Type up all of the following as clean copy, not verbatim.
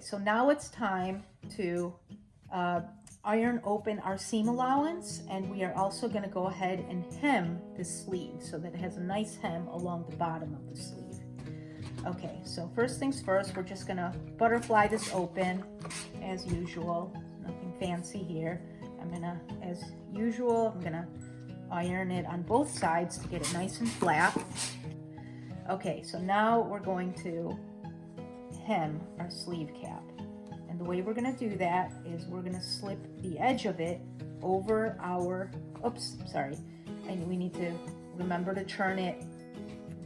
so now it's time to iron open our seam allowance, and we are also going to go ahead and hem the sleeve so that it has a nice hem along the bottom of the sleeve. Okay, so first things first, we're just going to butterfly this open as usual. Nothing fancy here. I'm going to, as usual, I'm going to iron it on both sides to get it nice and flat. Okay, so now we're going to hem our sleeve cap. And the way we're going to do that is we're going to slip the edge of it over our, and we need to remember to turn it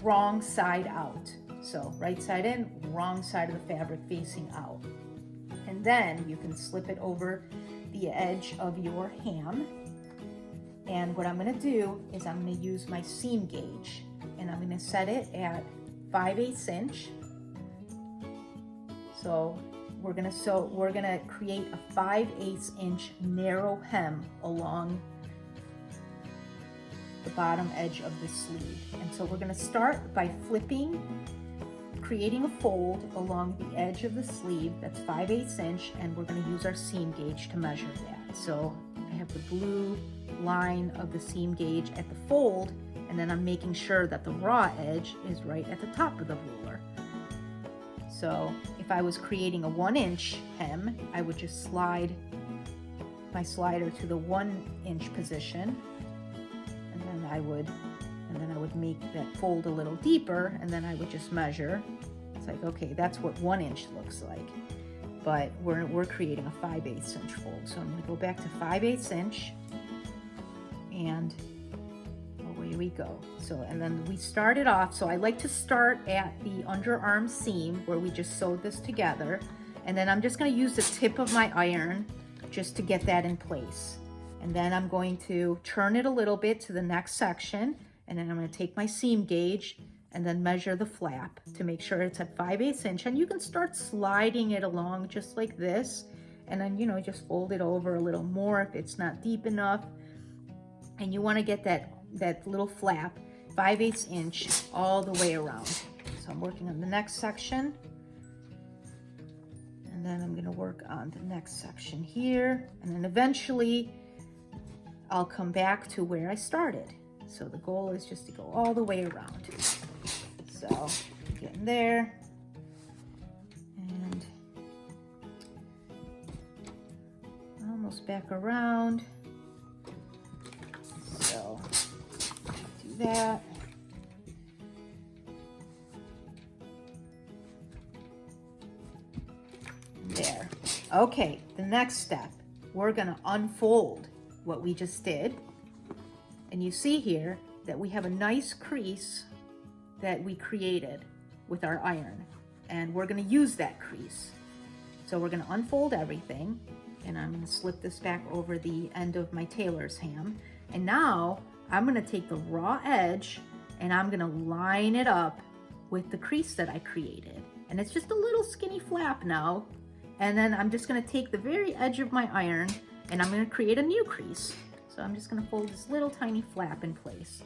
wrong side out. So right side in, wrong side of the fabric facing out. And then you can slip it over the edge of your ham. And what I'm going to do is I'm going to use my seam gauge, and I'm going to set it at 5/8 inch. So we're going to create a 5/8 inch narrow hem along the bottom edge of the sleeve. And so we're going to start by creating a fold along the edge of the sleeve that's 5/8 inch, and we're going to use our seam gauge to measure that. So I have the blue line of the seam gauge at the fold, and then I'm making sure that the raw edge is right at the top of the ruler. So if I was creating a 1-inch hem, I would just slide my slider to the 1-inch position, and then I would make that fold a little deeper, and then I would just measure. It's like, okay, that's what 1 inch looks like. But we're creating a 5/8 inch fold. So I'm going to go back to 5/8 inch, and away we go. So, and then we started off, so I like to start at the underarm seam where we just sewed this together, and then I'm just going to use the tip of my iron just to get that in place. And then I'm going to turn it a little bit to the next section, and then I'm going to take my seam gauge and then measure the flap to make sure it's at 5/8 inch. And you can start sliding it along just like this, and then, you know, just fold it over a little more if it's not deep enough. And you want to get that little flap 5/8 inch all the way around. So I'm working on the next section, and then I'm going to work on the next section here, and then eventually I'll come back to where I started. So the goal is just to go all the way around. So getting there, and almost back around. So do that. There. Okay, the next step, we're gonna unfold what we just did. And you see here that we have a nice crease that we created with our iron, and we're going to use that crease. So we're going to unfold everything, and I'm going to slip this back over the end of my tailor's ham. And now I'm going to take the raw edge and I'm going to line it up with the crease that I created. And it's just a little skinny flap now. And then I'm just going to take the very edge of my iron and I'm going to create a new crease. So I'm just going to fold this little tiny flap in place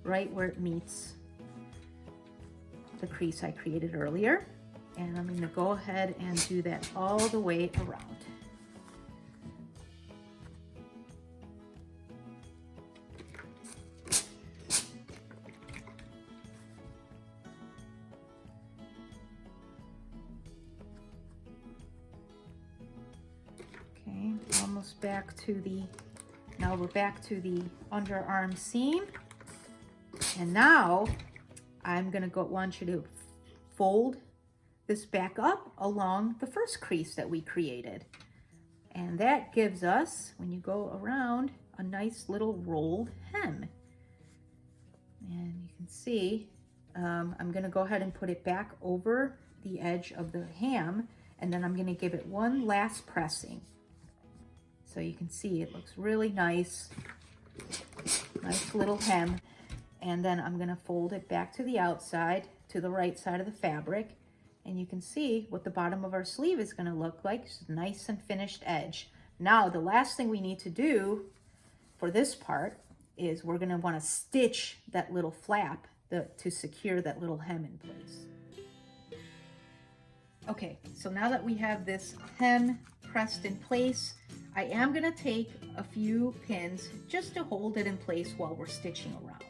right where it meets the crease I created earlier. And I'm going to go ahead and do that all the way around. Okay, almost back to the, now we're back to the underarm seam. And now I'm gonna want you to fold this back up along the first crease that we created. And that gives us, when you go around, a nice little rolled hem. And you can see, I'm gonna go ahead and put it back over the edge of the ham, and then I'm gonna give it one last pressing. So you can see it looks really nice, nice little hem. And then I'm gonna fold it back to the outside, to the right side of the fabric. And you can see what the bottom of our sleeve is gonna look like. It's a nice and finished edge. Now, the last thing we need to do for this part is we're gonna wanna stitch that little flap to secure that little hem in place. Okay, so now that we have this hem pressed in place, I am gonna take a few pins just to hold it in place while we're stitching around.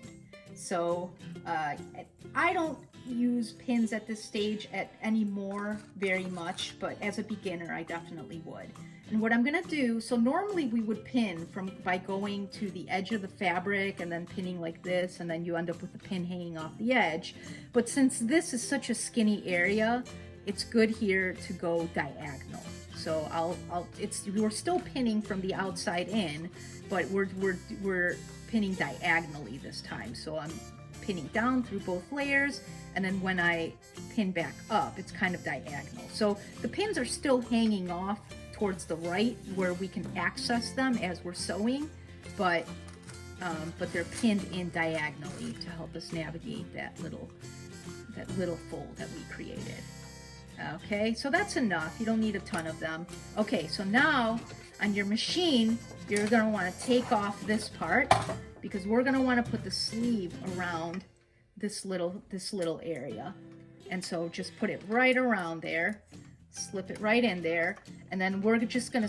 So I don't use pins at this stage anymore very much, but as a beginner, I definitely would. And what I'm gonna do, so normally we would pin by going to the edge of the fabric and then pinning like this, and then you end up with the pin hanging off the edge. But since this is such a skinny area, it's good here to go diagonal. So we're still pinning from the outside in, but we're pinning diagonally this time. So I'm pinning down through both layers, and then when I pin back up, it's kind of diagonal. So the pins are still hanging off towards the right where we can access them as we're sewing, but they're pinned in diagonally to help us navigate that little fold that we created. Okay, so that's enough. You don't need a ton of them. Okay, so now on your machine, you're gonna wanna take off this part because we're gonna wanna put the sleeve around this little area. And so just put it right around there, slip it right in there, and then we're gonna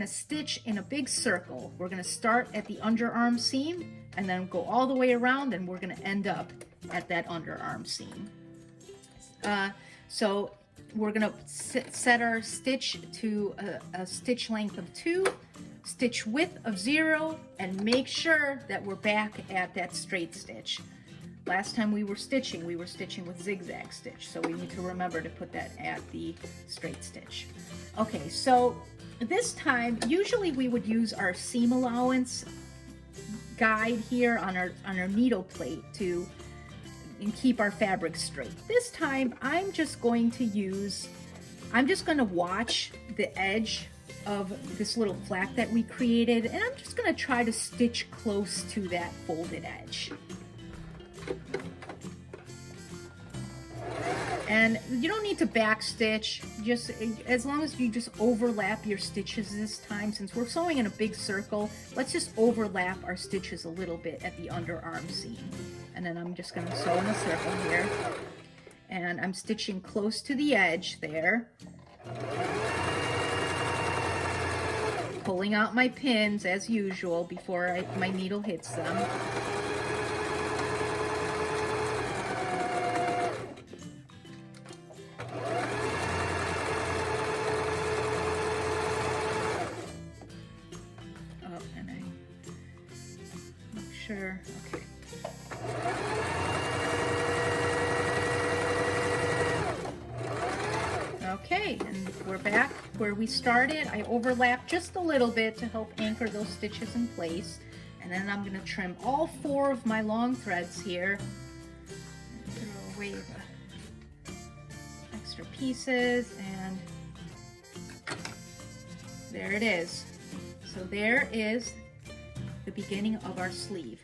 stitch in a big circle. We're gonna start at the underarm seam and then go all the way around, and we're gonna end up at that underarm seam. So we're gonna set our stitch to a stitch length of 2, stitch width of 0, and make sure that we're back at that straight stitch. Last time we were stitching with zigzag stitch, so we need to remember to put that at the straight stitch. Okay, so this time, usually we would use our seam allowance guide here on our needle plate to keep our fabric straight. This time, I'm just going to watch the edge of this little flap that we created, and I'm just going to try to stitch close to that folded edge. And you don't need to back stitch, just as long as you just overlap your stitches this time. Since we're sewing in a big circle, let's just overlap our stitches a little bit at the underarm seam. And then I'm just going to sew in a circle here, and I'm stitching close to the edge there, pulling out my pins as usual before my needle hits them. Sure. Okay. Okay, and we're back where we started. I overlapped just a little bit to help anchor those stitches in place. And then I'm going to trim all 4 of my long threads here. Throw away the extra pieces, and there it is. So there is the beginning of our sleeve.